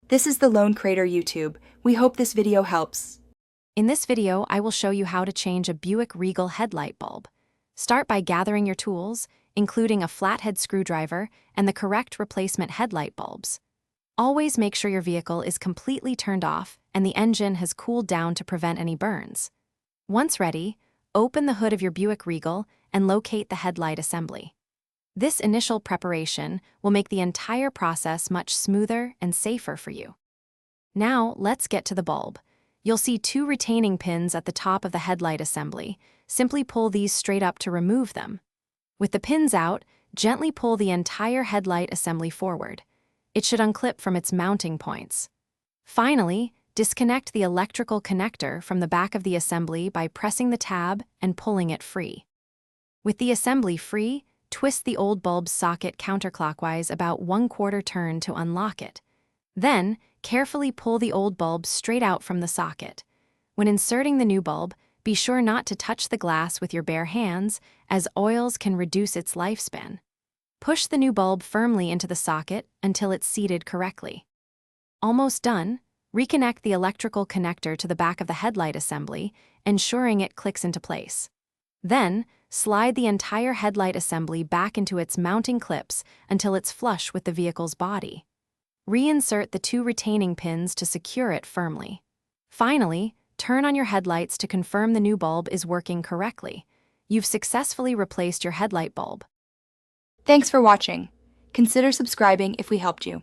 This is the Lone Crater YouTube. We hope this video helps. In this video, I will show you how to change a Buick Regal headlight bulb. Start by gathering your tools, including a flathead screwdriver and the correct replacement headlight bulbs. Always make sure your vehicle is completely turned off and the engine has cooled down to prevent any burns. Once ready, open the hood of your Buick Regal and locate the headlight assembly. This initial preparation will make the entire process much smoother and safer for you. Now, let's get to the bulb. You'll see two retaining pins at the top of the headlight assembly. Simply pull these straight up to remove them. With the pins out, gently pull the entire headlight assembly forward. It should unclip from its mounting points. Finally, disconnect the electrical connector from the back of the assembly by pressing the tab and pulling it free. With the assembly free, twist the old bulb's socket counterclockwise about 1/4 turn to unlock it. Then, carefully pull the old bulb straight out from the socket. When inserting the new bulb, be sure not to touch the glass with your bare hands, as oils can reduce its lifespan. Push the new bulb firmly into the socket until it's seated correctly. Almost done, reconnect the electrical connector to the back of the headlight assembly, ensuring it clicks into place. Then, slide the entire headlight assembly back into its mounting clips until it's flush with the vehicle's body. Reinsert the two retaining pins to secure it firmly. Finally, turn on your headlights to confirm the new bulb is working correctly. You've successfully replaced your headlight bulb. Thanks for watching. Consider subscribing if we helped you.